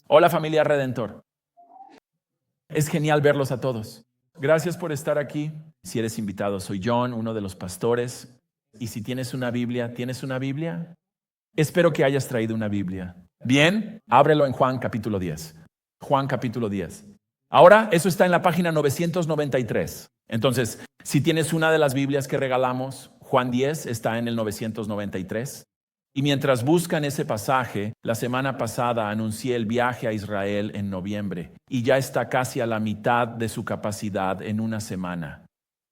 Hola familia Redentor. Es genial verlos a todos. Gracias por estar aquí. Si eres invitado, soy John, uno de los pastores. Y si tienes una Biblia, ¿tienes una Biblia? Espero que hayas traído una Biblia. Bien, ábrelo en Juan capítulo 10. Juan capítulo 10. Ahora, eso está en la página 993. Entonces, si tienes una de las Biblias que regalamos, Juan 10 está en el 993. Y mientras buscan ese pasaje, la semana pasada anuncié el viaje a Israel en noviembre y ya está casi a la mitad de su capacidad en una semana.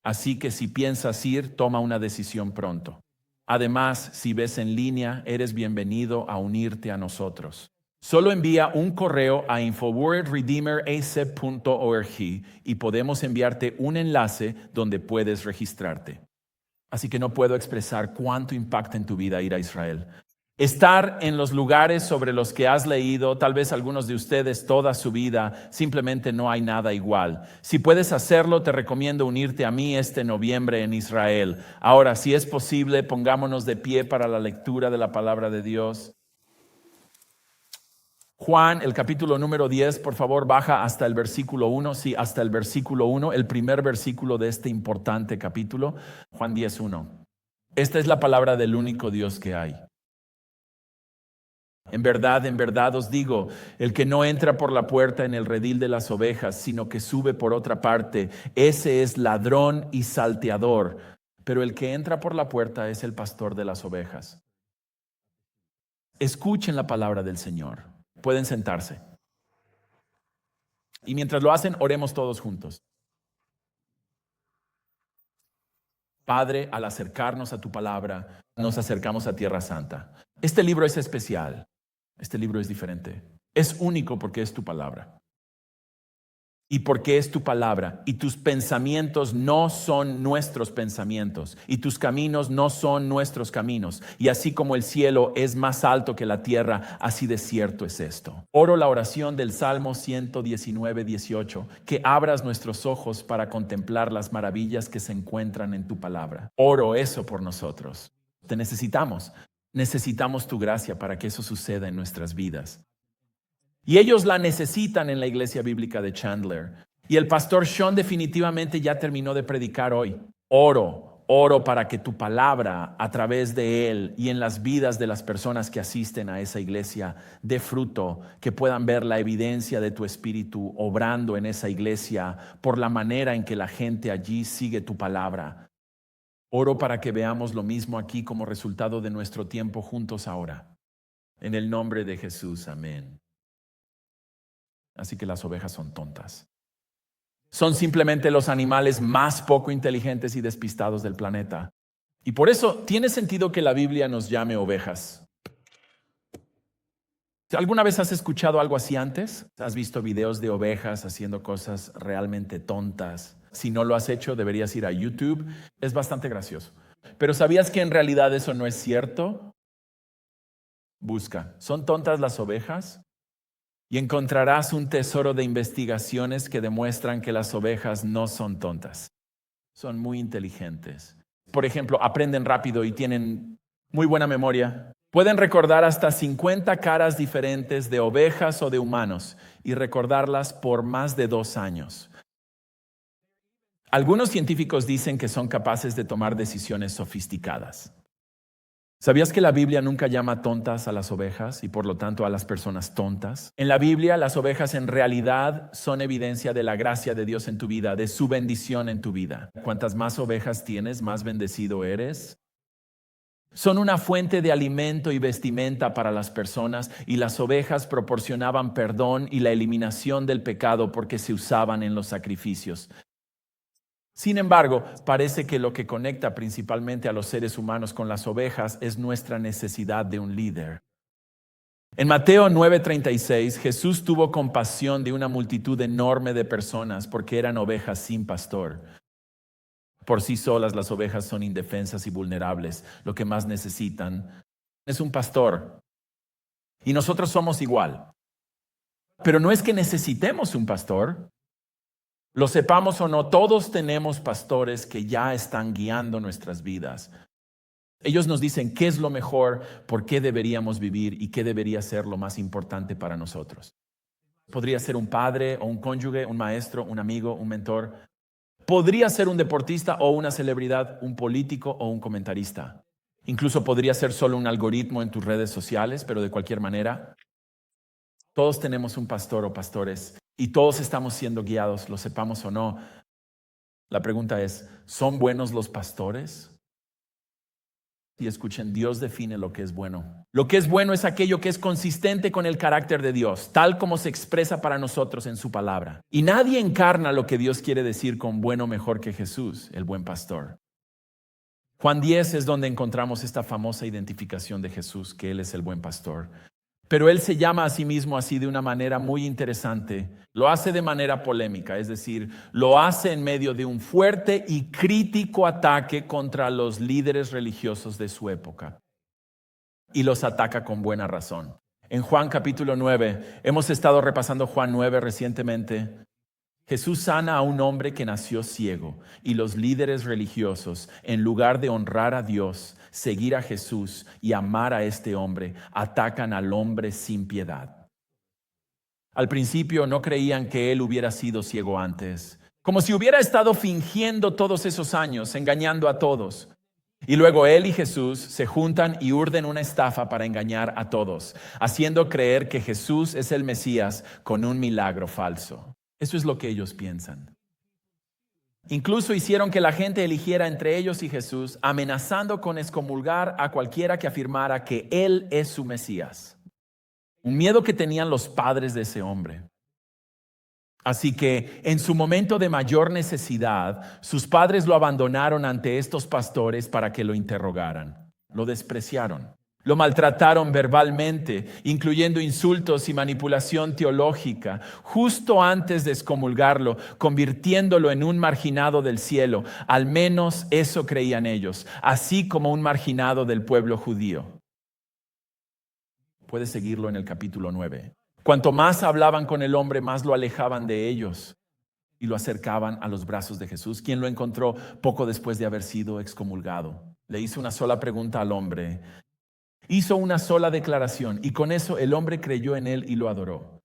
Así que si piensas ir, toma una decisión pronto. Además, si ves en línea, eres bienvenido a unirte a nosotros. Solo envía un correo a infowordredeemerac.org y podemos enviarte un enlace donde puedes registrarte. Así que no puedo expresar cuánto impacta en tu vida ir a Israel. Estar en los lugares sobre los que has leído, tal vez algunos de ustedes toda su vida, simplemente no hay nada igual. Si puedes hacerlo, te recomiendo unirte a mí este noviembre en Israel. Ahora, si es posible, pongámonos de pie para la lectura de la palabra de Dios. Juan, el capítulo número 10, por favor, baja hasta el versículo 1. Sí, hasta el versículo 1, el primer versículo de este importante capítulo. Juan 10, 1. Esta es la palabra del único Dios que hay. En verdad os digo, el que no entra por la puerta en el redil de las ovejas, sino que sube por otra parte, ese es ladrón y salteador. Pero el que entra por la puerta es el pastor de las ovejas. Escuchen la palabra del Señor. Pueden sentarse. Y mientras lo hacen, oremos todos juntos. Padre, al acercarnos a tu palabra, nos acercamos a Tierra Santa. Este libro es especial. Este libro es diferente. Es único porque es tu palabra. Y porque es tu palabra. Y tus pensamientos no son nuestros pensamientos. Y tus caminos no son nuestros caminos. Y así como el cielo es más alto que la tierra, así de cierto es esto. Oro la oración del Salmo 119, 18. Que abras nuestros ojos para contemplar las maravillas que se encuentran en tu palabra. Oro eso por nosotros. Te necesitamos. Necesitamos tu gracia para que eso suceda en nuestras vidas. Y ellos la necesitan en la iglesia bíblica de Chandler. Y el pastor Sean definitivamente ya terminó de predicar hoy. Oro para que tu palabra a través de él y en las vidas de las personas que asisten a esa iglesia dé fruto, que puedan ver la evidencia de tu espíritu obrando en esa iglesia por la manera en que la gente allí sigue tu palabra. Oro para que veamos lo mismo aquí como resultado de nuestro tiempo juntos ahora. En el nombre de Jesús, amén. Así que las ovejas son tontas. Son simplemente los animales más poco inteligentes y despistados del planeta. Y por eso tiene sentido que la Biblia nos llame ovejas. ¿Alguna vez has escuchado algo así antes? ¿Has visto videos de ovejas haciendo cosas realmente tontas? Si no lo has hecho, deberías ir a YouTube. Es bastante gracioso. Pero ¿sabías que en realidad eso no es cierto? Busca. ¿Son tontas las ovejas? Y encontrarás un tesoro de investigaciones que demuestran que las ovejas no son tontas. Son muy inteligentes. Por ejemplo, aprenden rápido y tienen muy buena memoria. Pueden recordar hasta 50 caras diferentes de ovejas o de humanos y recordarlas por más de 2 años. Algunos científicos dicen que son capaces de tomar decisiones sofisticadas. ¿Sabías que la Biblia nunca llama tontas a las ovejas y por lo tanto a las personas tontas? En la Biblia las ovejas en realidad son evidencia de la gracia de Dios en tu vida, de su bendición en tu vida. Cuantas más ovejas tienes, más bendecido eres. Son una fuente de alimento y vestimenta para las personas y las ovejas proporcionaban perdón y la eliminación del pecado porque se usaban en los sacrificios. Sin embargo, parece que lo que conecta principalmente a los seres humanos con las ovejas es nuestra necesidad de un líder. En Mateo 9:36, Jesús tuvo compasión de una multitud enorme de personas porque eran ovejas sin pastor. Por sí solas las ovejas son indefensas y vulnerables. Lo que más necesitan es un pastor. Y nosotros somos igual. Pero no es que necesitemos un pastor. Lo sepamos o no, todos tenemos pastores que ya están guiando nuestras vidas. Ellos nos dicen qué es lo mejor, por qué deberíamos vivir y qué debería ser lo más importante para nosotros. Podría ser un padre o un cónyuge, un maestro, un amigo, un mentor. Podría ser un deportista o una celebridad, un político o un comentarista. Incluso podría ser solo un algoritmo en tus redes sociales, pero de cualquier manera, todos tenemos un pastor o pastores y todos estamos siendo guiados, lo sepamos o no. La pregunta es, ¿son buenos los pastores? Y escuchen, Dios define lo que es bueno. Lo que es bueno es aquello que es consistente con el carácter de Dios, tal como se expresa para nosotros en su palabra. Y nadie encarna lo que Dios quiere decir con bueno mejor que Jesús, el buen pastor. Juan 10 es donde encontramos esta famosa identificación de Jesús, que Él es el buen pastor. Pero Él se llama a sí mismo así de una manera muy interesante. Lo hace de manera polémica, es decir, lo hace en medio de un fuerte y crítico ataque contra los líderes religiosos de su época. Y los ataca con buena razón. En Juan capítulo 9, hemos estado repasando Juan 9 recientemente. Jesús sana a un hombre que nació ciego y los líderes religiosos, en lugar de honrar a Dios, seguir a Jesús y amar a este hombre, atacan al hombre sin piedad. Al principio no creían que él hubiera sido ciego antes, como si hubiera estado fingiendo todos esos años, engañando a todos. Y luego él y Jesús se juntan y urden una estafa para engañar a todos, haciendo creer que Jesús es el Mesías con un milagro falso. Eso es lo que ellos piensan. Incluso hicieron que la gente eligiera entre ellos y Jesús, amenazando con excomulgar a cualquiera que afirmara que Él es su Mesías. Un miedo que tenían los padres de ese hombre. Así que en su momento de mayor necesidad, sus padres lo abandonaron ante estos pastores para que lo interrogaran. Lo despreciaron. Lo maltrataron verbalmente, incluyendo insultos y manipulación teológica, justo antes de excomulgarlo, convirtiéndolo en un marginado del cielo. Al menos eso creían ellos, así como un marginado del pueblo judío. Puedes seguirlo en el capítulo 9. Cuanto más hablaban con el hombre, más lo alejaban de ellos y lo acercaban a los brazos de Jesús, quien lo encontró poco después de haber sido excomulgado. Le hizo una sola pregunta al hombre. Hizo una sola declaración y con eso el hombre creyó en él y lo adoró.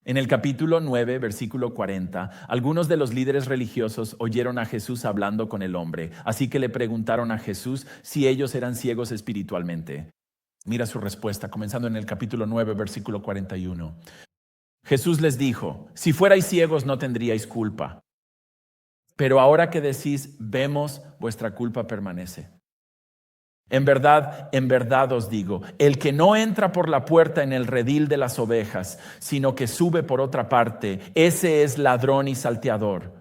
En el capítulo 9, versículo 40, algunos de los líderes religiosos oyeron a Jesús hablando con el hombre, así que le preguntaron a Jesús si ellos eran ciegos espiritualmente. Mira su respuesta, comenzando en el capítulo 9, versículo 41. Jesús les dijo, si fuerais ciegos no tendríais culpa, pero ahora que decís, vemos, vuestra culpa permanece. En verdad os digo, el que no entra por la puerta en el redil de las ovejas, sino que sube por otra parte, ese es ladrón y salteador.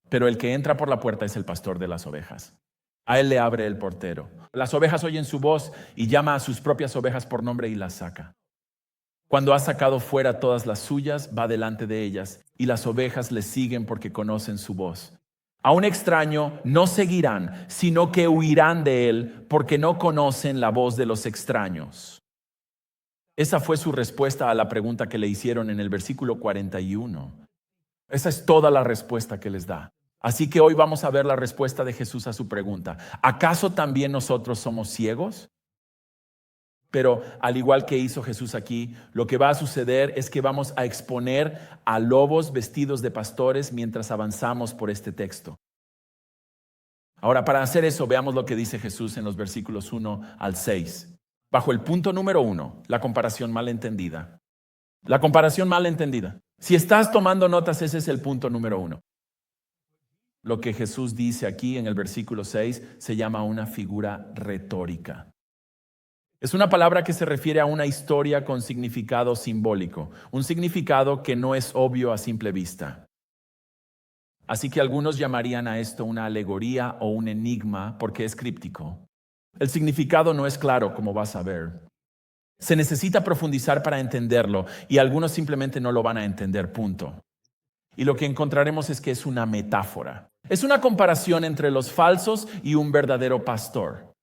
Pero el que entra por la puerta es el pastor de las ovejas. A él le abre el portero. Las ovejas oyen su voz y llama a sus propias ovejas por nombre y las saca. Cuando ha sacado fuera todas las suyas, va delante de ellas y las ovejas le siguen porque conocen su voz. A un extraño no seguirán, sino que huirán de él porque no conocen la voz de los extraños. Esa fue su respuesta a la pregunta que le hicieron en el versículo 41. Esa es toda la respuesta que les da. Así que hoy vamos a ver la respuesta de Jesús a su pregunta. ¿Acaso también nosotros somos ciegos? Pero al igual que hizo Jesús aquí, lo que va a suceder es que vamos a exponer a lobos vestidos de pastores mientras avanzamos por este texto. Ahora, para hacer eso, veamos lo que dice Jesús en los versículos 1 al 6. Bajo el punto número 1, la comparación malentendida. La comparación malentendida. Si estás tomando notas, ese es el punto número 1. Lo que Jesús dice aquí en el versículo 6 se llama una figura retórica. Es una palabra que se refiere a una historia con significado simbólico, un significado que no es obvio a simple vista. Así que algunos llamarían a esto una alegoría o un enigma porque es críptico. El significado no es claro, como vas a ver. Se necesita profundizar para entenderlo y algunos simplemente no lo van a entender, punto. Y lo que encontraremos es que es una metáfora. Es una comparación entre los falsos y un verdadero pastor.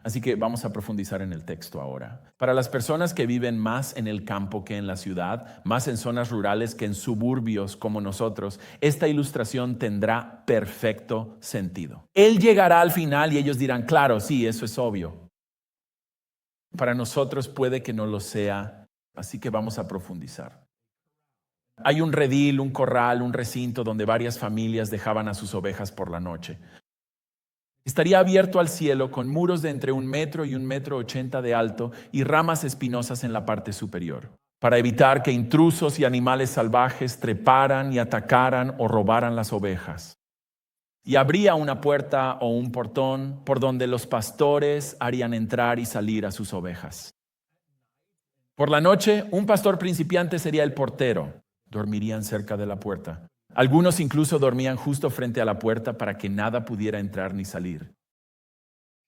Así que vamos a profundizar en el texto ahora. Para las personas que viven más en el campo que en la ciudad, más en zonas rurales que en suburbios como nosotros, esta ilustración tendrá perfecto sentido. Él llegará al final y ellos dirán, claro, sí, eso es obvio. Para nosotros puede que no lo sea Así que vamos a profundizar. Hay un redil, un corral, un recinto donde varias familias dejaban a sus ovejas por la noche. Estaría abierto al cielo con muros de entre 1 metro y 1,80 m de alto y ramas espinosas en la parte superior, para evitar que intrusos y animales salvajes treparan y atacaran o robaran las ovejas. Y habría una puerta o un portón por donde los pastores harían entrar y salir a sus ovejas. Por la noche, un pastor principiante sería el portero. Dormirían cerca de la puerta. Algunos incluso dormían justo frente a la puerta para que nada pudiera entrar ni salir.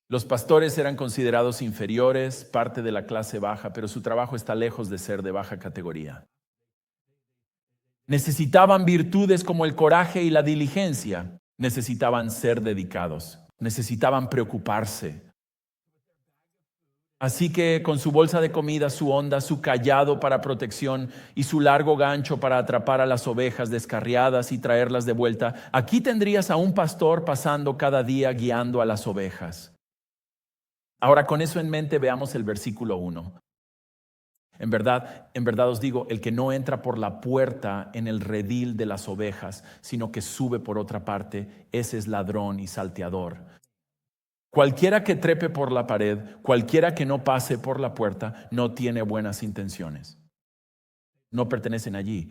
Los pastores eran considerados inferiores, parte de la clase baja, pero su trabajo está lejos de ser de baja categoría. Necesitaban virtudes como el coraje y la diligencia. Necesitaban ser dedicados. Necesitaban preocuparse. Así que con su bolsa de comida, su honda, su cayado para protección y su largo gancho para atrapar a las ovejas descarriadas y traerlas de vuelta, aquí tendrías a un pastor pasando cada día guiando a las ovejas. Ahora, con eso en mente, veamos el versículo 1. En verdad os digo, el que no entra por la puerta en el redil de las ovejas, sino que sube por otra parte, ese es ladrón y salteador. Cualquiera que trepe por la pared, cualquiera que no pase por la puerta, no tiene buenas intenciones. No pertenecen allí.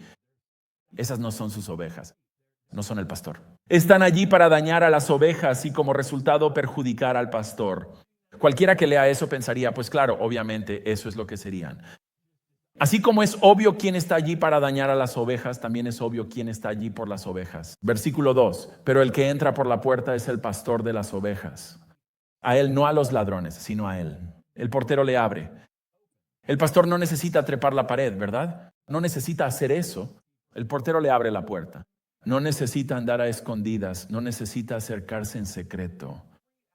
Esas no son sus ovejas, no son el pastor. Están allí para dañar a las ovejas y como resultado perjudicar al pastor. Cualquiera que lea eso pensaría, pues claro, obviamente eso es lo que serían. Así como es obvio quién está allí para dañar a las ovejas, también es obvio quién está allí por las ovejas. Versículo 2, pero el que entra por la puerta es el pastor de las ovejas. A él, no a los ladrones, sino a él. El portero le abre. El pastor no necesita trepar la pared, ¿verdad? No necesita hacer eso. El portero le abre la puerta. No necesita andar a escondidas, no necesita acercarse en secreto.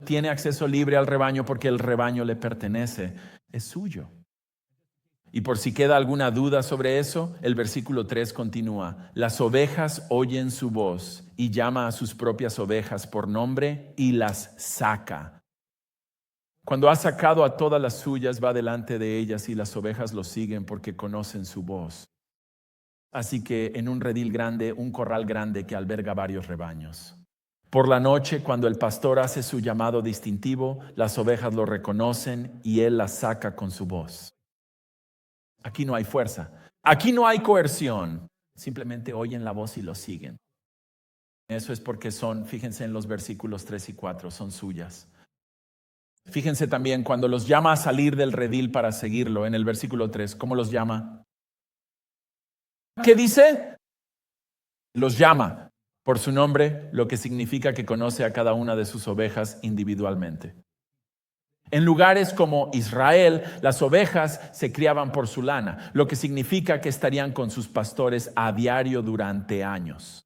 Tiene acceso libre al rebaño porque el rebaño le pertenece, es suyo. Y por si queda alguna duda sobre eso, el versículo 3 continúa. Las ovejas oyen su voz y llama a sus propias ovejas por nombre y las saca. Cuando ha sacado a todas las suyas, va delante de ellas y las ovejas lo siguen porque conocen su voz. Así que en un redil grande, un corral grande que alberga varios rebaños. Por la noche, cuando el pastor hace su llamado distintivo, las ovejas lo reconocen y él las saca con su voz. Aquí no hay fuerza, aquí no hay coerción. Simplemente oyen la voz y lo siguen. Eso es porque fíjense en los versículos 3 y 4, son suyas. Fíjense también cuando los llama a salir del redil para seguirlo, en el versículo 3, ¿cómo los llama? ¿Qué dice? Los llama por su nombre, lo que significa que conoce a cada una de sus ovejas individualmente. En lugares como Israel, las ovejas se criaban por su lana, lo que significa que estarían con sus pastores a diario durante años.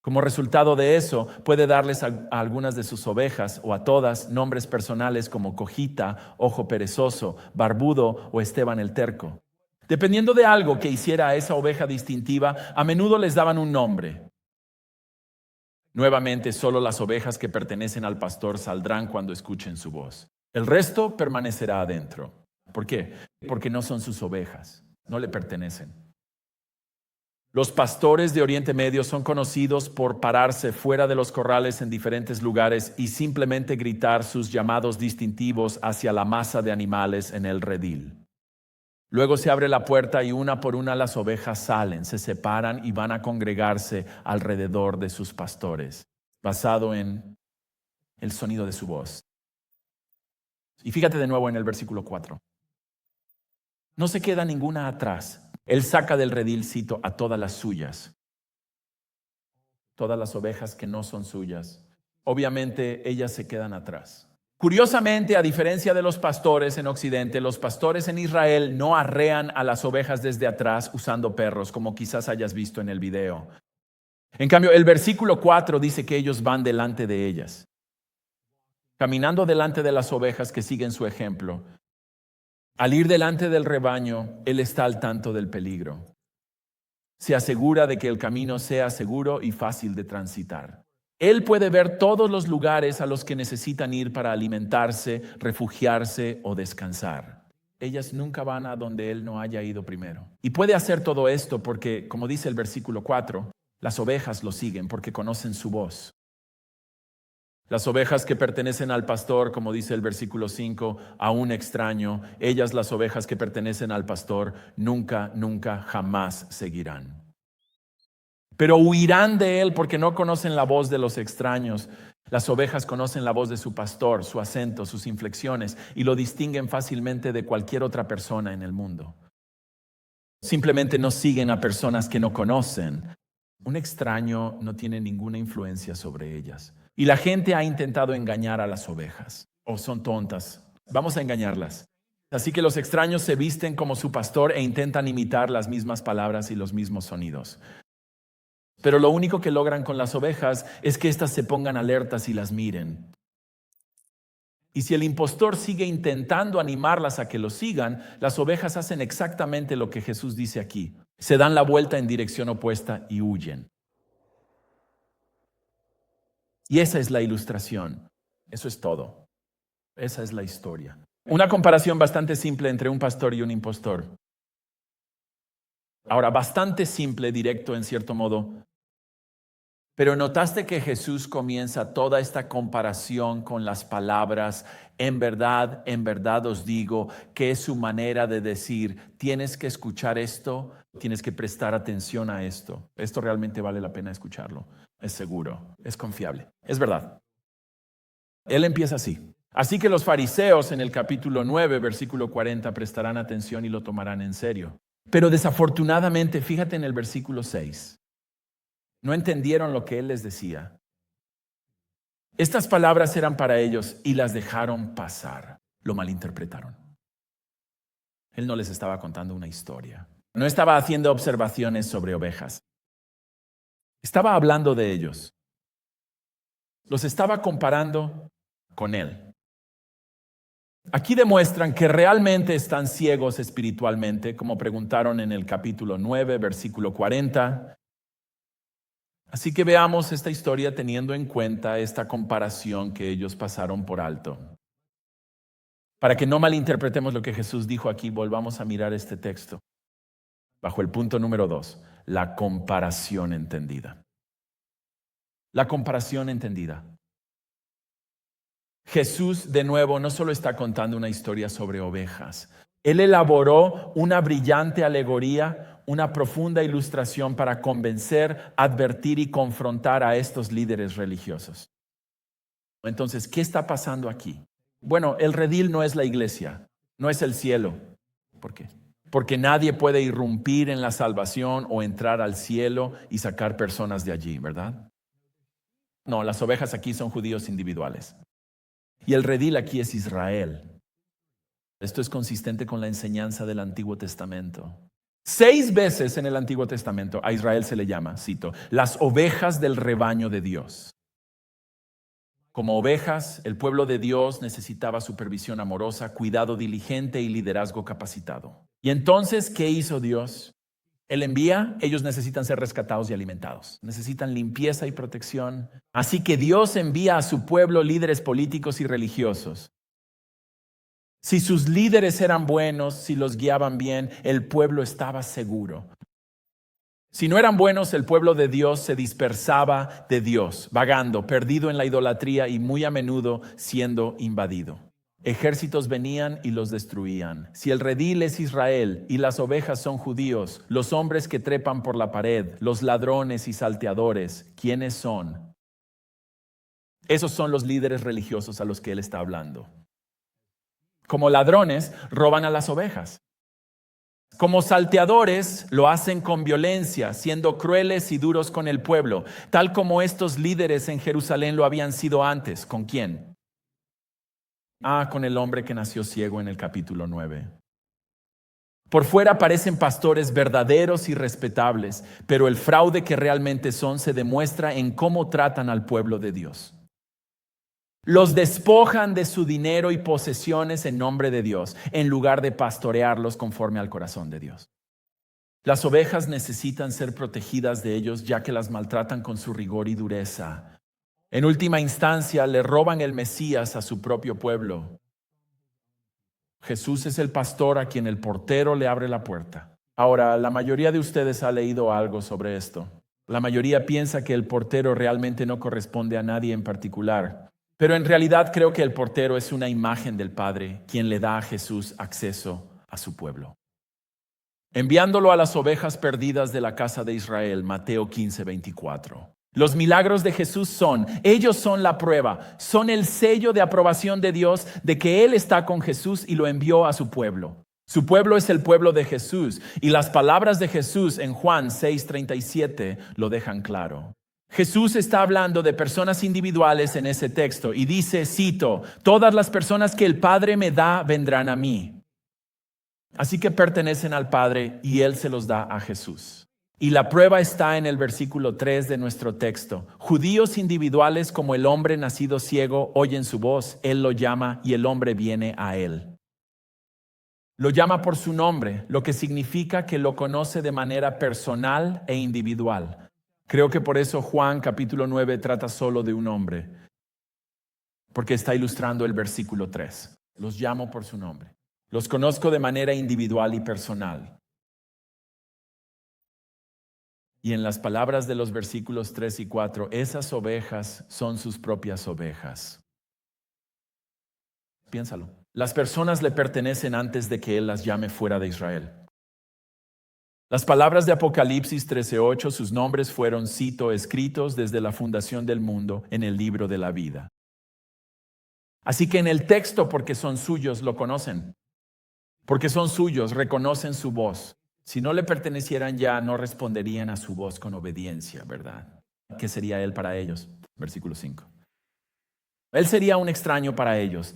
Como resultado de eso, puede darles a algunas de sus ovejas o a todas nombres personales como Cojita, Ojo Perezoso, Barbudo o Esteban el Terco. Dependiendo de algo que hiciera a esa oveja distintiva, a menudo les daban un nombre. Nuevamente, solo las ovejas que pertenecen al pastor saldrán cuando escuchen su voz. El resto permanecerá adentro. ¿Por qué? Porque no son sus ovejas, no le pertenecen. Los pastores de Oriente Medio son conocidos por pararse fuera de los corrales en diferentes lugares y simplemente gritar sus llamados distintivos hacia la masa de animales en el redil. Luego se abre la puerta y una por una las ovejas salen, se separan y van a congregarse alrededor de sus pastores, basado en el sonido de su voz. Y fíjate de nuevo en el versículo 4. No se queda ninguna atrás. Él saca del redil, cito, a todas las suyas. Todas las ovejas que no son suyas. Obviamente ellas se quedan atrás. Curiosamente, a diferencia de los pastores en Occidente, los pastores en Israel no arrean a las ovejas desde atrás usando perros, como quizás hayas visto en el video. En cambio, el versículo 4 dice que ellos van delante de ellas, caminando delante de las ovejas que siguen su ejemplo. Al ir delante del rebaño, él está al tanto del peligro. Se asegura de que el camino sea seguro y fácil de transitar. Él puede ver todos los lugares a los que necesitan ir para alimentarse, refugiarse o descansar. ellas nunca van a donde Él no haya ido primero. Y puede hacer todo esto porque, como dice el versículo 4, las ovejas lo siguen porque conocen su voz. Las ovejas que pertenecen al pastor, como dice el versículo 5, a un extraño, ellas, las ovejas que pertenecen al pastor, nunca, nunca, jamás seguirán. Pero huirán de él porque no conocen la voz de los extraños. Las ovejas conocen la voz de su pastor, su acento, sus inflexiones, y lo distinguen fácilmente de cualquier otra persona en el mundo. Simplemente no siguen a personas que no conocen. Un extraño no tiene ninguna influencia sobre ellas. Y la gente ha intentado engañar a las ovejas. O son tontas. Vamos a engañarlas. Así que los extraños se visten como su pastor e intentan imitar las mismas palabras y los mismos sonidos. Pero lo único que logran con las ovejas es que éstas se pongan alertas y las miren. Y si el impostor sigue intentando animarlas a que lo sigan, las ovejas hacen exactamente lo que Jesús dice aquí. Se dan la vuelta en dirección opuesta y huyen. Y esa es la ilustración. Eso es todo. Esa es la historia. Una comparación bastante simple entre un pastor y un impostor. Ahora, bastante simple, directo en cierto modo. Pero notaste que Jesús comienza toda esta comparación con las palabras, en verdad os digo, que es su manera de decir, tienes que escuchar esto, tienes que prestar atención a esto. Esto realmente vale la pena escucharlo. Es seguro, es confiable, es verdad. Él empieza así. Así que los fariseos en el capítulo 9, versículo 40, prestarán atención y lo tomarán en serio. Pero desafortunadamente, fíjate en el versículo 6. No entendieron lo que él les decía. Estas palabras eran para ellos y las dejaron pasar. Lo malinterpretaron. Él no les estaba contando una historia. No estaba haciendo observaciones sobre ovejas. Estaba hablando de ellos. Los estaba comparando con él. Aquí demuestran que realmente están ciegos espiritualmente, como preguntaron en el capítulo 9, versículo 40. Así que veamos esta historia teniendo en cuenta esta comparación que ellos pasaron por alto. Para que no malinterpretemos lo que Jesús dijo aquí, volvamos a mirar este texto. Bajo el punto número 2, la comparación entendida. La comparación entendida. Jesús, de nuevo, no solo está contando una historia sobre ovejas. Él elaboró una brillante alegoría, una profunda ilustración para convencer, advertir y confrontar a estos líderes religiosos. Entonces, ¿qué está pasando aquí? Bueno, el redil no es la iglesia, no es el cielo. ¿Por qué? Porque nadie puede irrumpir en la salvación o entrar al cielo y sacar personas de allí, ¿verdad? No, las ovejas aquí son judíos individuales. Y el redil aquí es Israel. Esto es consistente con la enseñanza del Antiguo Testamento. 6 veces en el Antiguo Testamento a Israel se le llama, cito, las ovejas del rebaño de Dios. Como ovejas, el pueblo de Dios necesitaba supervisión amorosa, cuidado diligente y liderazgo capacitado. Y entonces, ¿qué hizo Dios? Él envía, ellos necesitan ser rescatados y alimentados. Necesitan limpieza y protección. Así que Dios envía a su pueblo líderes políticos y religiosos. Si sus líderes eran buenos, si los guiaban bien, el pueblo estaba seguro. Si no eran buenos, el pueblo de Dios se dispersaba de Dios, vagando, perdido en la idolatría y muy a menudo siendo invadido. Ejércitos venían y los destruían. Si el redil es Israel y las ovejas son judíos, los hombres que trepan por la pared, los ladrones y salteadores, ¿quiénes son? Esos son los líderes religiosos a los que él está hablando. Como ladrones, roban a las ovejas. Como salteadores, lo hacen con violencia, siendo crueles y duros con el pueblo, tal como estos líderes en Jerusalén lo habían sido antes. ¿Con quién? Con el hombre que nació ciego en el capítulo 9. Por fuera parecen pastores verdaderos y respetables, pero el fraude que realmente son se demuestra en cómo tratan al pueblo de Dios. Los despojan de su dinero y posesiones en nombre de Dios, en lugar de pastorearlos conforme al corazón de Dios. Las ovejas necesitan ser protegidas de ellos, ya que las maltratan con su rigor y dureza. En última instancia, le roban el Mesías a su propio pueblo. Jesús es el pastor a quien el portero le abre la puerta. Ahora, la mayoría de ustedes ha leído algo sobre esto. La mayoría piensa que el portero realmente no corresponde a nadie en particular. Pero en realidad creo que el portero es una imagen del Padre, quien le da a Jesús acceso a su pueblo, enviándolo a las ovejas perdidas de la casa de Israel. Mateo 15:24. Los milagros de Jesús ellos son la prueba, son el sello de aprobación de Dios de que Él está con Jesús y lo envió a su pueblo. Su pueblo es el pueblo de Jesús, y las palabras de Jesús en Juan 6:37 lo dejan claro. Jesús está hablando de personas individuales en ese texto y dice, cito, todas las personas que el Padre me da vendrán a mí. Así que pertenecen al Padre y Él se los da a Jesús. Y la prueba está en el versículo 3 de nuestro texto. Judíos individuales como el hombre nacido ciego oyen su voz, Él lo llama y el hombre viene a Él. Lo llama por su nombre, lo que significa que lo conoce de manera personal e individual. Creo que por eso Juan capítulo 9 trata solo de un hombre, porque está ilustrando el versículo 3. Los llamo por su nombre. Los conozco de manera individual y personal. Y en las palabras de los versículos 3 y 4, esas ovejas son sus propias ovejas. Piénsalo. Las personas le pertenecen antes de que Él las llame fuera de Israel. Las palabras de Apocalipsis 13:8, sus nombres fueron, cito, escritos desde la fundación del mundo en el libro de la vida. Así que en el texto, porque son suyos, lo conocen. Porque son suyos, reconocen su voz. Si no le pertenecieran ya, no responderían a su voz con obediencia, ¿verdad? ¿Qué sería Él para ellos? Versículo 5. Él sería un extraño para ellos.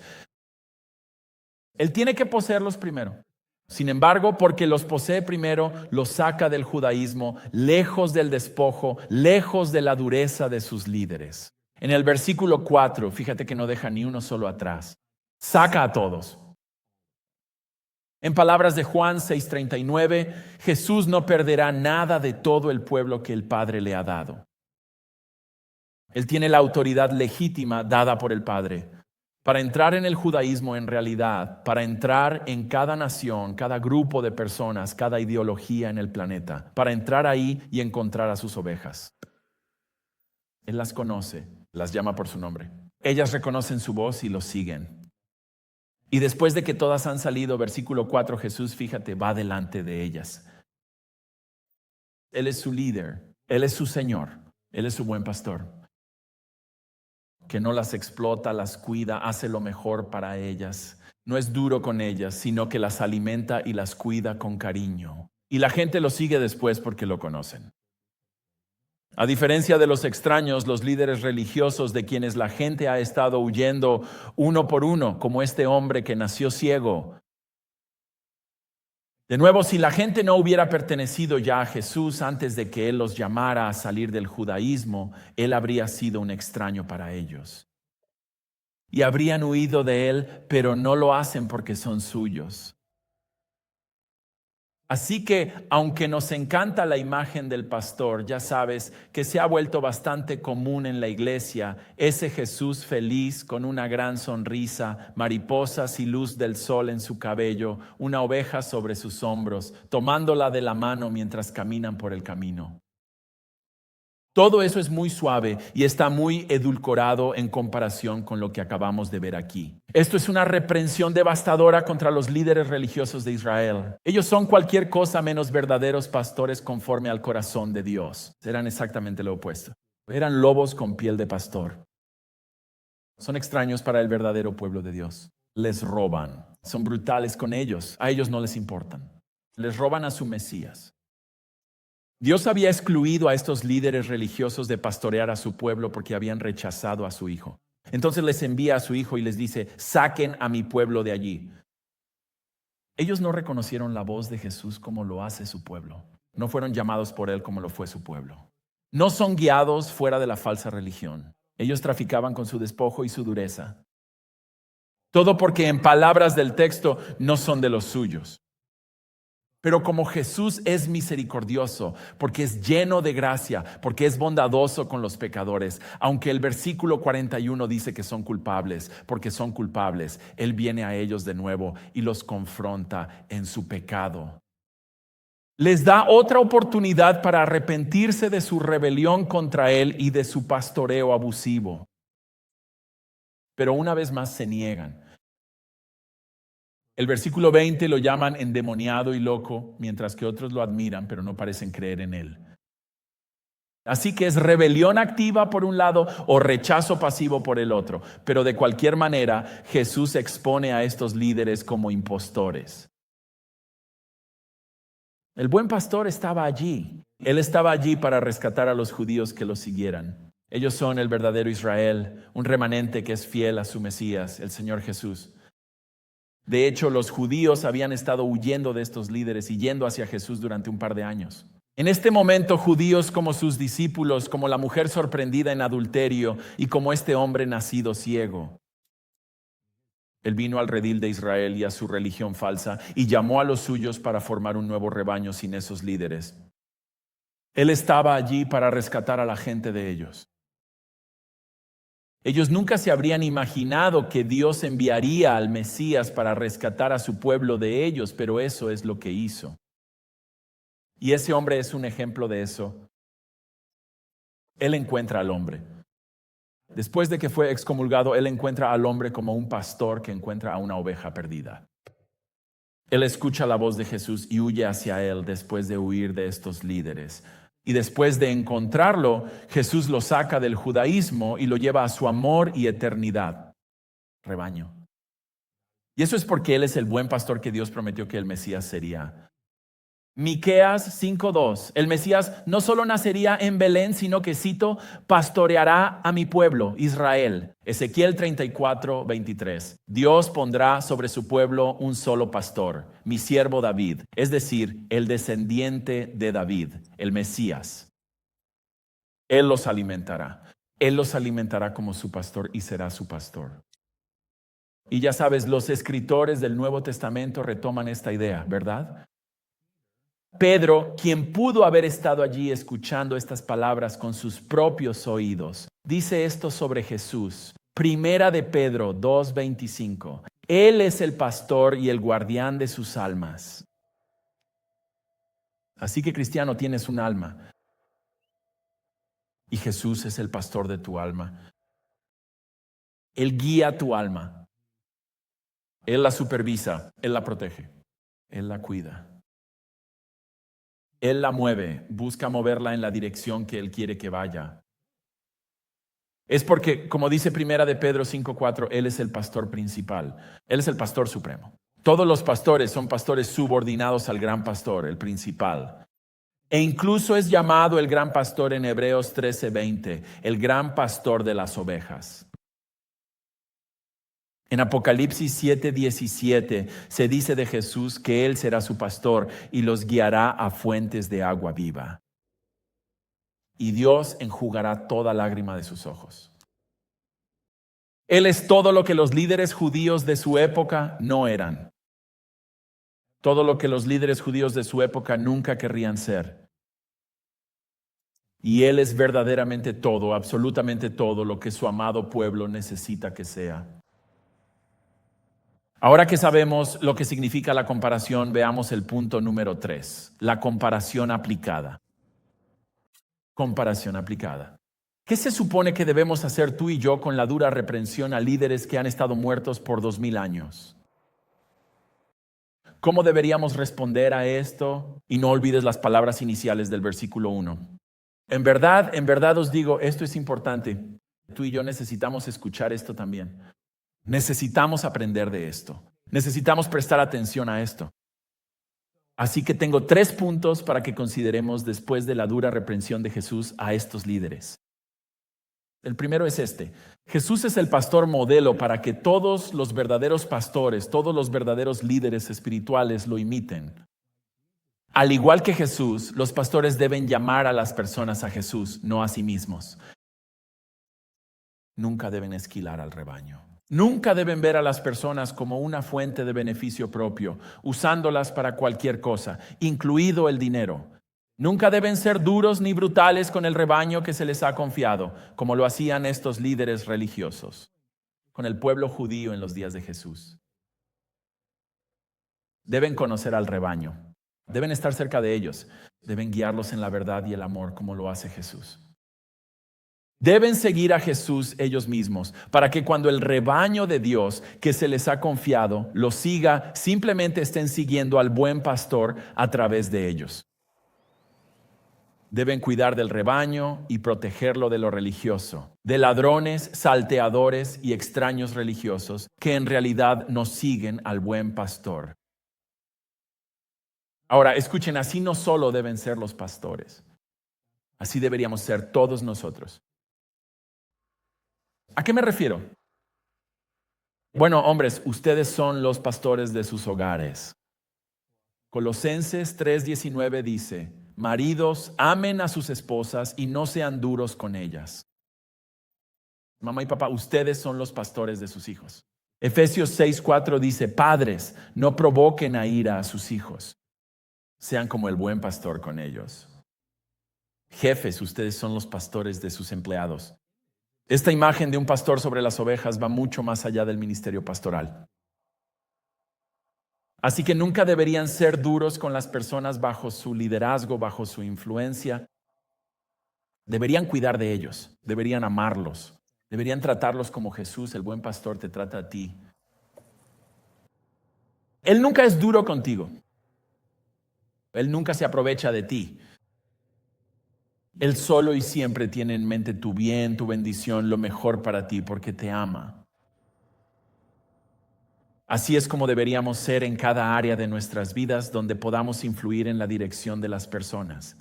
Él tiene que poseerlos primero. Sin embargo, porque los posee primero, los saca del judaísmo, lejos del despojo, lejos de la dureza de sus líderes. En el versículo 4, fíjate que no deja ni uno solo atrás. Saca a todos. En palabras de Juan 6:39, Jesús no perderá nada de todo el pueblo que el Padre le ha dado. Él tiene la autoridad legítima dada por el Padre para entrar en el judaísmo en realidad, para entrar en cada nación, cada grupo de personas, cada ideología en el planeta, para entrar ahí y encontrar a sus ovejas. Él las conoce, las llama por su nombre. Ellas reconocen su voz y lo siguen. Y después de que todas han salido, versículo 4, Jesús, fíjate, va delante de ellas. Él es su líder, Él es su Señor, Él es su buen pastor, que no las explota, las cuida, hace lo mejor para ellas. No es duro con ellas, sino que las alimenta y las cuida con cariño. Y la gente lo sigue después porque lo conocen. A diferencia de los extraños, los líderes religiosos de quienes la gente ha estado huyendo uno por uno, como este hombre que nació ciego. De nuevo, si la gente no hubiera pertenecido ya a Jesús antes de que Él los llamara a salir del judaísmo, Él habría sido un extraño para ellos. Y habrían huido de Él, pero no lo hacen porque son suyos. Así que, aunque nos encanta la imagen del pastor, ya sabes que se ha vuelto bastante común en la iglesia ese Jesús feliz con una gran sonrisa, mariposas y luz del sol en su cabello, una oveja sobre sus hombros, tomándola de la mano mientras caminan por el camino. Todo eso es muy suave y está muy edulcorado en comparación con lo que acabamos de ver aquí. Esto es una reprensión devastadora contra los líderes religiosos de Israel. Ellos son cualquier cosa menos verdaderos pastores conforme al corazón de Dios. Eran exactamente lo opuesto. Eran lobos con piel de pastor. Son extraños para el verdadero pueblo de Dios. Les roban. Son brutales con ellos. A ellos no les importan. Les roban a su Mesías. Dios había excluido a estos líderes religiosos de pastorear a su pueblo porque habían rechazado a su hijo. Entonces les envía a su hijo y les dice, saquen a mi pueblo de allí. Ellos no reconocieron la voz de Jesús como lo hace su pueblo. No fueron llamados por Él como lo fue su pueblo. No son guiados fuera de la falsa religión. Ellos traficaban con su despojo y su dureza. Todo porque en palabras del texto no son de los suyos. Pero como Jesús es misericordioso, porque es lleno de gracia, porque es bondadoso con los pecadores, aunque el versículo 41 dice que son culpables, porque son culpables, Él viene a ellos de nuevo y los confronta en su pecado. Les da otra oportunidad para arrepentirse de su rebelión contra Él y de su pastoreo abusivo. Pero una vez más se niegan. El versículo 20 lo llaman endemoniado y loco, mientras que otros lo admiran, pero no parecen creer en él. Así que es rebelión activa por un lado o rechazo pasivo por el otro. Pero de cualquier manera, Jesús expone a estos líderes como impostores. El buen pastor estaba allí. Él estaba allí para rescatar a los judíos que lo siguieran. Ellos son el verdadero Israel, un remanente que es fiel a su Mesías, el Señor Jesús. De hecho, los judíos habían estado huyendo de estos líderes y yendo hacia Jesús durante un par de años. En este momento, judíos como sus discípulos, como la mujer sorprendida en adulterio y como este hombre nacido ciego. Él vino al redil de Israel y a su religión falsa y llamó a los suyos para formar un nuevo rebaño sin esos líderes. Él estaba allí para rescatar a la gente de ellos. Ellos nunca se habrían imaginado que Dios enviaría al Mesías para rescatar a su pueblo de ellos, pero eso es lo que hizo. Y ese hombre es un ejemplo de eso. Él encuentra al hombre. Después de que fue excomulgado, él encuentra al hombre como un pastor que encuentra a una oveja perdida. Él escucha la voz de Jesús y huye hacia él después de huir de estos líderes. Y después de encontrarlo, Jesús lo saca del judaísmo y lo lleva a su amor y eternidad. Rebaño. Y eso es porque Él es el buen pastor que Dios prometió que el Mesías sería. Miqueas 5:2. El Mesías no solo nacería en Belén, sino que, cito, pastoreará a mi pueblo, Israel. Ezequiel 34:23. Dios pondrá sobre su pueblo un solo pastor, mi siervo David, es decir, el descendiente de David, el Mesías. Él los alimentará. Él los alimentará como su pastor y será su pastor. Y ya sabes, los escritores del Nuevo Testamento retoman esta idea, ¿verdad? Pedro, quien pudo haber estado allí escuchando estas palabras con sus propios oídos, dice esto sobre Jesús. Primera de Pedro 2:25. Él es el pastor y el guardián de sus almas. Así que, cristiano, tienes un alma. Y Jesús es el pastor de tu alma. Él guía tu alma. Él la supervisa. Él la protege. Él la cuida. Él la mueve, busca moverla en la dirección que Él quiere que vaya. Es porque, como dice Primera de Pedro 5:4, Él es el pastor principal. Él es el pastor supremo. Todos los pastores son pastores subordinados al gran pastor, el principal. E incluso es llamado el gran pastor en Hebreos 13:20, el gran pastor de las ovejas. En Apocalipsis 7:17 se dice de Jesús que Él será su pastor y los guiará a fuentes de agua viva. Y Dios enjugará toda lágrima de sus ojos. Él es todo lo que los líderes judíos de su época no eran. Todo lo que los líderes judíos de su época nunca querrían ser. Y Él es verdaderamente todo, absolutamente todo lo que su amado pueblo necesita que sea. Ahora que sabemos lo que significa la comparación, veamos el punto número 3, la comparación aplicada. Comparación aplicada. ¿Qué se supone que debemos hacer tú y yo con la dura reprensión a líderes que han estado muertos por 2000 años? ¿Cómo deberíamos responder a esto? Y no olvides las palabras iniciales del versículo 1. En verdad os digo, esto es importante. Tú y yo necesitamos escuchar esto también. Necesitamos aprender de esto. Necesitamos prestar atención a esto. Así que tengo 3 puntos para que consideremos después de la dura reprensión de Jesús a estos líderes. El primero es este. Jesús es el pastor modelo para que todos los verdaderos pastores, todos los verdaderos líderes espirituales lo imiten. Al igual que Jesús, los pastores deben llamar a las personas a Jesús, no a sí mismos. Nunca deben esquilar al rebaño. Nunca deben ver a las personas como una fuente de beneficio propio, usándolas para cualquier cosa, incluido el dinero. Nunca deben ser duros ni brutales con el rebaño que se les ha confiado, como lo hacían estos líderes religiosos con el pueblo judío en los días de Jesús. Deben conocer al rebaño, deben estar cerca de ellos, deben guiarlos en la verdad y el amor como lo hace Jesús. Deben seguir a Jesús ellos mismos para que cuando el rebaño de Dios que se les ha confiado lo siga, simplemente estén siguiendo al buen pastor a través de ellos. Deben cuidar del rebaño y protegerlo de lo religioso, de ladrones, salteadores y extraños religiosos que en realidad no siguen al buen pastor. Ahora, escuchen, así no solo deben ser los pastores, así deberíamos ser todos nosotros. ¿A qué me refiero? Bueno, hombres, ustedes son los pastores de sus hogares. Colosenses 3:19 dice: maridos, amen a sus esposas y no sean duros con ellas. Mamá y papá, ustedes son los pastores de sus hijos. Efesios 6:4 dice: padres, no provoquen a ira a sus hijos. Sean como el buen pastor con ellos. Jefes, ustedes son los pastores de sus empleados. Esta imagen de un pastor sobre las ovejas va mucho más allá del ministerio pastoral. Así que nunca deberían ser duros con las personas bajo su liderazgo, bajo su influencia. Deberían cuidar de ellos, deberían amarlos, deberían tratarlos como Jesús, el buen pastor, te trata a ti. Él nunca es duro contigo. Él nunca se aprovecha de ti. Él solo y siempre tiene en mente tu bien, tu bendición, lo mejor para ti, porque te ama. Así es como deberíamos ser en cada área de nuestras vidas donde podamos influir en la dirección de las personas.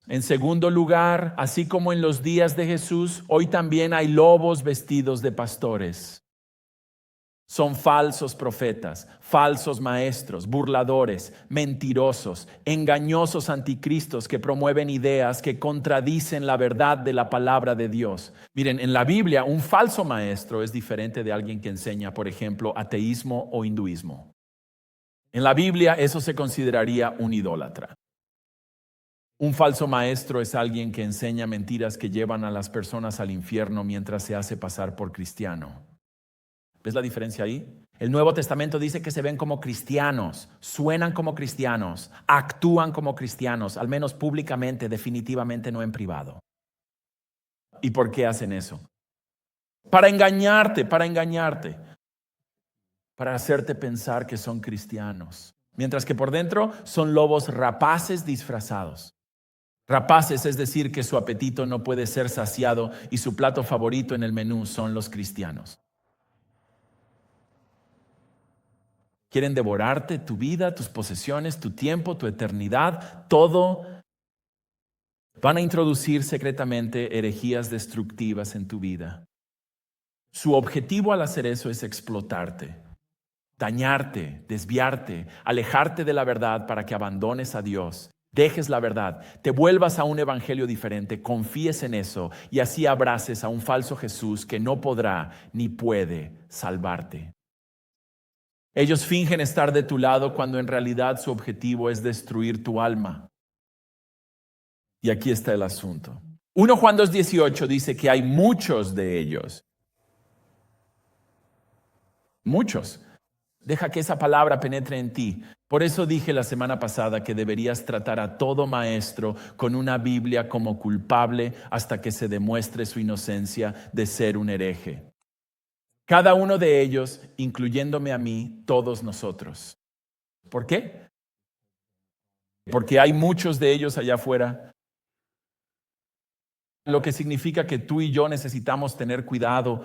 En segundo lugar, así como en los días de Jesús, hoy también hay lobos vestidos de pastores. Son falsos profetas, falsos maestros, burladores, mentirosos, engañosos anticristos que promueven ideas que contradicen la verdad de la palabra de Dios. Miren, en la Biblia un falso maestro es diferente de alguien que enseña, por ejemplo, ateísmo o hinduismo. En la Biblia eso se consideraría un idólatra. Un falso maestro es alguien que enseña mentiras que llevan a las personas al infierno mientras se hace pasar por cristiano. ¿Ves la diferencia ahí? El Nuevo Testamento dice que se ven como cristianos, suenan como cristianos, actúan como cristianos, al menos públicamente, definitivamente no en privado. ¿Y por qué hacen eso? Para engañarte, para hacerte pensar que son cristianos, mientras que por dentro son lobos rapaces disfrazados. Rapaces, es decir, que su apetito no puede ser saciado y su plato favorito en el menú son los cristianos. Quieren devorarte tu vida, tus posesiones, tu tiempo, tu eternidad, todo. Van a introducir secretamente herejías destructivas en tu vida. Su objetivo al hacer eso es explotarte, dañarte, desviarte, alejarte de la verdad para que abandones a Dios, dejes la verdad, te vuelvas a un evangelio diferente, confíes en eso y así abraces a un falso Jesús que no podrá ni puede salvarte. Ellos fingen estar de tu lado cuando en realidad su objetivo es destruir tu alma. Y aquí está el asunto. 1 Juan 2:18 dice que hay muchos de ellos. Muchos. Deja que esa palabra penetre en ti. Por eso dije la semana pasada que deberías tratar a todo maestro con una Biblia como culpable hasta que se demuestre su inocencia de ser un hereje. Cada uno de ellos, incluyéndome a mí, todos nosotros. ¿Por qué? Porque hay muchos de ellos allá afuera. Lo que significa que tú y yo necesitamos tener cuidado,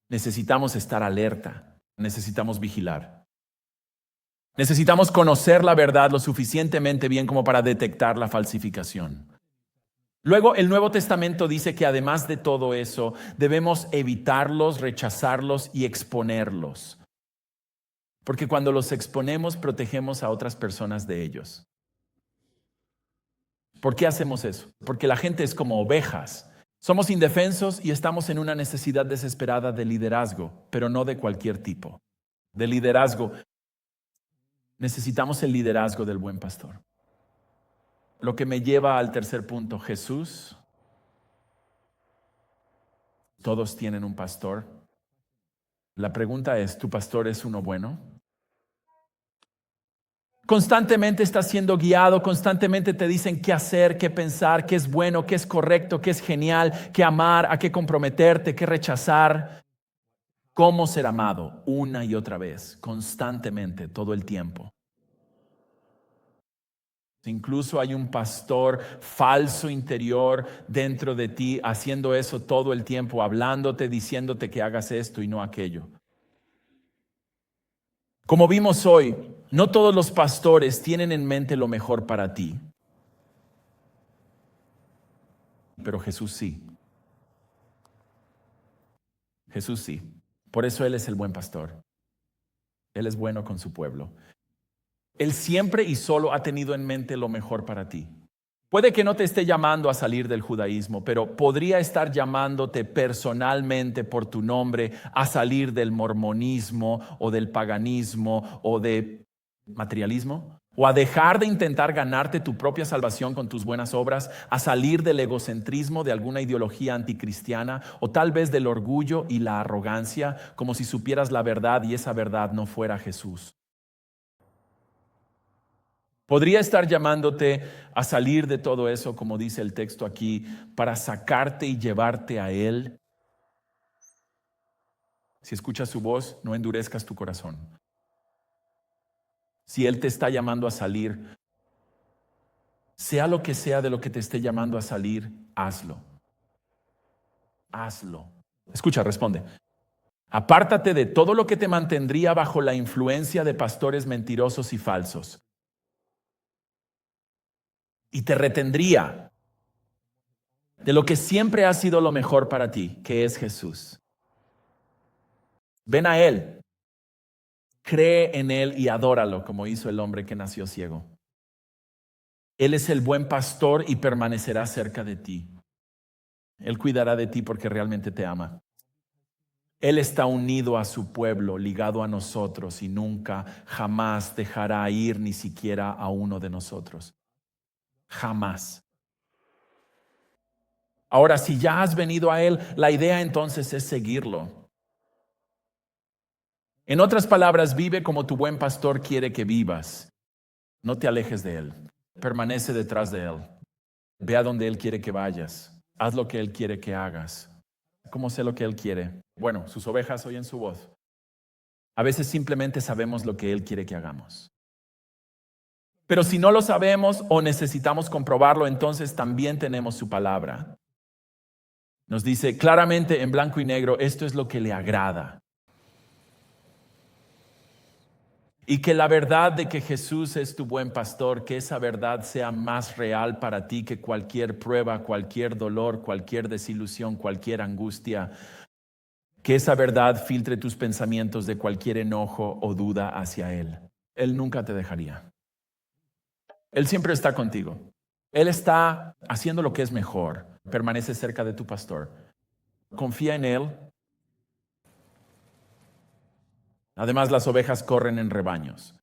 necesitamos estar alerta, necesitamos vigilar. Necesitamos conocer la verdad lo suficientemente bien como para detectar la falsificación. Luego, el Nuevo Testamento dice que además de todo eso, debemos evitarlos, rechazarlos y exponerlos. Porque cuando los exponemos, protegemos a otras personas de ellos. ¿Por qué hacemos eso? Porque la gente es como ovejas Somos indefensos y estamos en una necesidad desesperada de liderazgo, pero no de cualquier tipo. De liderazgo. Necesitamos el liderazgo del buen pastor. Lo que me lleva al tercer punto, Jesús. Todos tienen un pastor. La pregunta es, ¿tu pastor es uno bueno? Constantemente estás siendo guiado, constantemente te dicen qué hacer, qué pensar, qué es bueno, qué es correcto, qué es genial, qué amar, a qué comprometerte, qué rechazar. Cómo ser amado una y otra vez, constantemente, todo el tiempo. Incluso hay un pastor falso interior dentro de ti haciendo eso todo el tiempo, hablándote, diciéndote que hagas esto y no aquello. Como vimos hoy, no todos los pastores tienen en mente lo mejor para ti, pero Jesús sí. Jesús sí. Por eso Él es el buen pastor. Él es bueno con su pueblo. Él siempre y solo ha tenido en mente lo mejor para ti. Puede que no te esté llamando a salir del judaísmo, pero podría estar llamándote personalmente por tu nombre a salir del mormonismo o del paganismo o de materialismo, o a dejar de intentar ganarte tu propia salvación con tus buenas obras, a salir del egocentrismo de alguna ideología anticristiana o tal vez del orgullo y la arrogancia, como si supieras la verdad y esa verdad no fuera Jesús. Podría estar llamándote a salir de todo eso, como dice el texto aquí, para sacarte y llevarte a Él. Si escuchas su voz, no endurezcas tu corazón. Si Él te está llamando a salir, sea lo que sea de lo que te esté llamando a salir, hazlo. Hazlo. Escucha, responde. Apártate de todo lo que te mantendría bajo la influencia de pastores mentirosos y falsos. Y te retendría de lo que siempre ha sido lo mejor para ti, que es Jesús. Ven a Él, cree en Él y adóralo, como hizo el hombre que nació ciego. Él es el buen pastor y permanecerá cerca de ti. Él cuidará de ti porque realmente te ama. Él está unido a su pueblo, ligado a nosotros y nunca, jamás dejará ir ni siquiera a uno de nosotros. Jamás. Ahora, si ya has venido a Él, la idea entonces es seguirlo. En otras palabras, vive como tu buen pastor quiere que vivas. No te alejes de Él. Permanece detrás de Él. Ve a donde Él quiere que vayas. Haz lo que Él quiere que hagas. ¿Cómo sé lo que Él quiere? Bueno, sus ovejas oyen su voz. A veces simplemente sabemos lo que Él quiere que hagamos. Pero si no lo sabemos o necesitamos comprobarlo, entonces también tenemos su palabra. Nos dice claramente en blanco y negro, esto es lo que le agrada. Y que la verdad de que Jesús es tu buen pastor, que esa verdad sea más real para ti que cualquier prueba, cualquier dolor, cualquier desilusión, cualquier angustia. Que esa verdad filtre tus pensamientos de cualquier enojo o duda hacia Él. Él nunca te dejaría. Él siempre está contigo. Él está haciendo lo que es mejor. Permanece cerca de tu pastor. Confía en Él. Además, las ovejas corren en rebaños.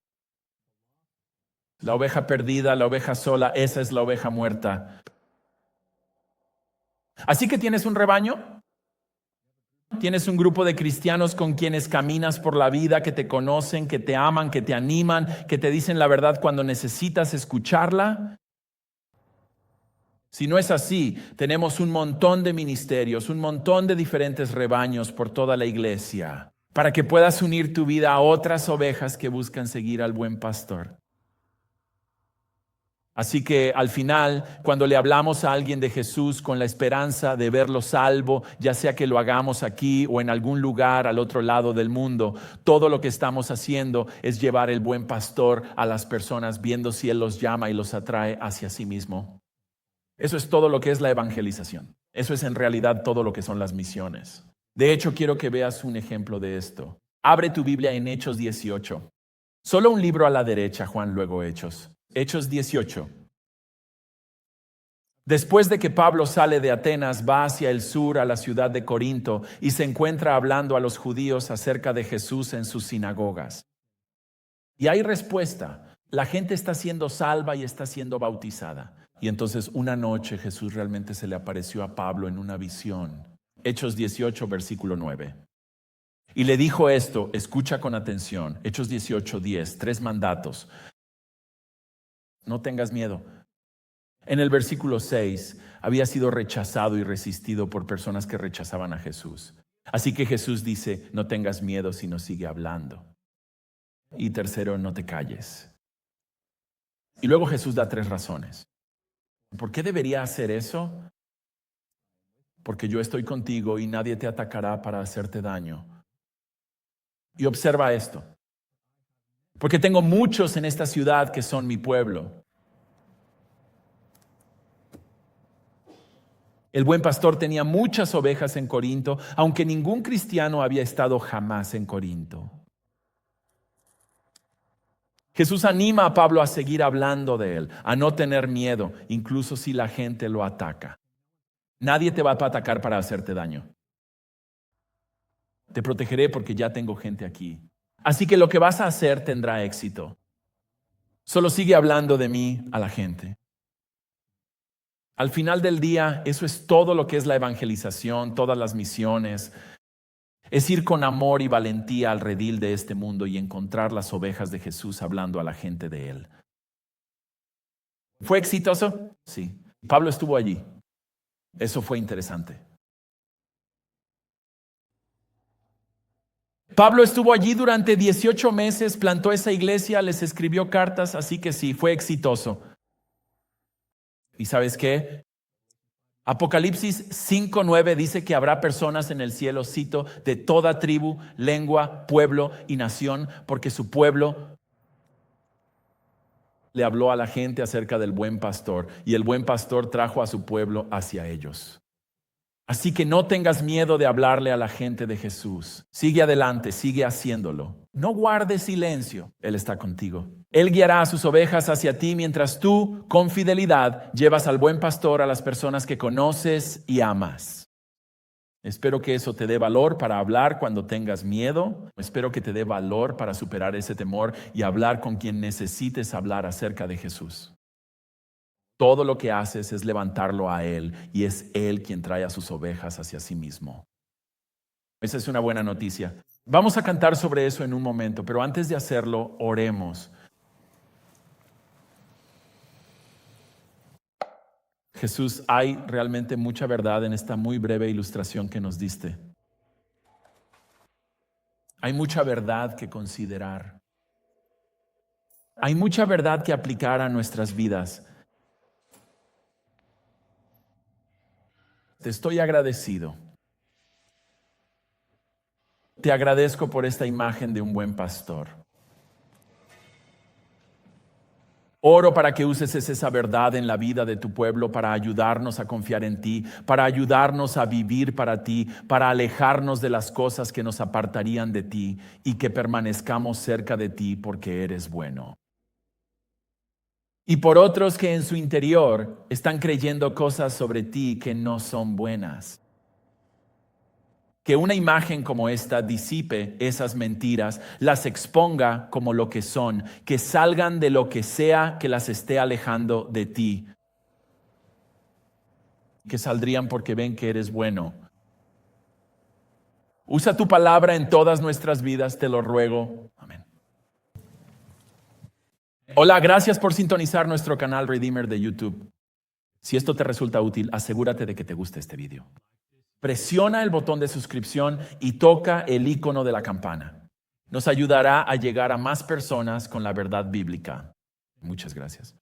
La oveja perdida, la oveja sola, esa es la oveja muerta. Así que tienes un rebaño. Tienes un grupo de cristianos con quienes caminas por la vida, que te conocen, que te aman, que te animan, que te dicen la verdad cuando necesitas escucharla. Si no es así, tenemos un montón de ministerios, un montón de diferentes rebaños por toda la iglesia, para que puedas unir tu vida a otras ovejas que buscan seguir al buen pastor. Así que al final, cuando le hablamos a alguien de Jesús con la esperanza de verlo salvo, ya sea que lo hagamos aquí o en algún lugar al otro lado del mundo, todo lo que estamos haciendo es llevar el buen pastor a las personas, viendo si Él los llama y los atrae hacia sí mismo. Eso es todo lo que es la evangelización. Eso es en realidad todo lo que son las misiones. De hecho, quiero que veas un ejemplo de esto. Abre tu Biblia en Hechos 18. Solo un libro a la derecha, Juan, luego Hechos. Hechos 18. Después de que Pablo sale de Atenas, va hacia el sur a la ciudad de Corinto y se encuentra hablando a los judíos acerca de Jesús en sus sinagogas. Y hay respuesta. La gente está siendo salva y está siendo bautizada. Y entonces una noche Jesús realmente se le apareció a Pablo en una visión. Hechos 18, versículo 9. Y le dijo esto, escucha con atención. Hechos 18, 10, 3 mandatos. No tengas miedo. En el versículo 6, había sido rechazado y resistido por personas que rechazaban a Jesús. Así que Jesús dice, no tengas miedo, sino sigue hablando. Y tercero, no te calles. Y luego Jesús da 3 razones. ¿Por qué debería hacer eso? Porque yo estoy contigo y nadie te atacará para hacerte daño. Y observa esto. Porque tengo muchos en esta ciudad que son mi pueblo. El buen pastor tenía muchas ovejas en Corinto, aunque ningún cristiano había estado jamás en Corinto. Jesús anima a Pablo a seguir hablando de él, a no tener miedo, incluso si la gente lo ataca. Nadie te va a atacar para hacerte daño. Te protegeré porque ya tengo gente aquí. Así que lo que vas a hacer tendrá éxito. Solo sigue hablando de mí a la gente. Al final del día, eso es todo lo que es la evangelización, todas las misiones. Es ir con amor y valentía al redil de este mundo y encontrar las ovejas de Jesús hablando a la gente de él. ¿Fue exitoso? Sí. Pablo estuvo allí. Eso fue interesante. Pablo estuvo allí durante 18 meses, plantó esa iglesia, les escribió cartas, así que sí, fue exitoso. ¿Y sabes qué? Apocalipsis 5:9 dice que habrá personas en el cielo, cito, de toda tribu, lengua, pueblo y nación, porque su pueblo le habló a la gente acerca del buen pastor y el buen pastor trajo a su pueblo hacia ellos. Así que no tengas miedo de hablarle a la gente de Jesús. Sigue adelante, sigue haciéndolo. No guardes silencio. Él está contigo. Él guiará a sus ovejas hacia ti mientras tú, con fidelidad, llevas al buen pastor a las personas que conoces y amas. Espero que eso te dé valor para hablar cuando tengas miedo. Espero que te dé valor para superar ese temor y hablar con quien necesites hablar acerca de Jesús. Todo lo que haces es levantarlo a Él y es Él quien trae a sus ovejas hacia sí mismo. Esa es una buena noticia. Vamos a cantar sobre eso en un momento, pero antes de hacerlo, oremos. Jesús, hay realmente mucha verdad en esta muy breve ilustración que nos diste. Hay mucha verdad que considerar. Hay mucha verdad que aplicar a nuestras vidas. Te estoy agradecido. Te agradezco por esta imagen de un buen pastor. Oro para que uses esa verdad en la vida de tu pueblo para ayudarnos a confiar en ti, para ayudarnos a vivir para ti, para alejarnos de las cosas que nos apartarían de ti y que permanezcamos cerca de ti porque eres bueno. Y por otros que en su interior están creyendo cosas sobre ti que no son buenas. Que una imagen como esta disipe esas mentiras, las exponga como lo que son, que salgan de lo que sea que las esté alejando de ti. Que saldrían porque ven que eres bueno. Usa tu palabra en todas nuestras vidas, te lo ruego. Amén. Hola, gracias por sintonizar nuestro canal Redeemer de YouTube. Si esto te resulta útil, asegúrate de que te guste este video. Presiona el botón de suscripción y toca el icono de la campana. Nos ayudará a llegar a más personas con la verdad bíblica. Muchas gracias.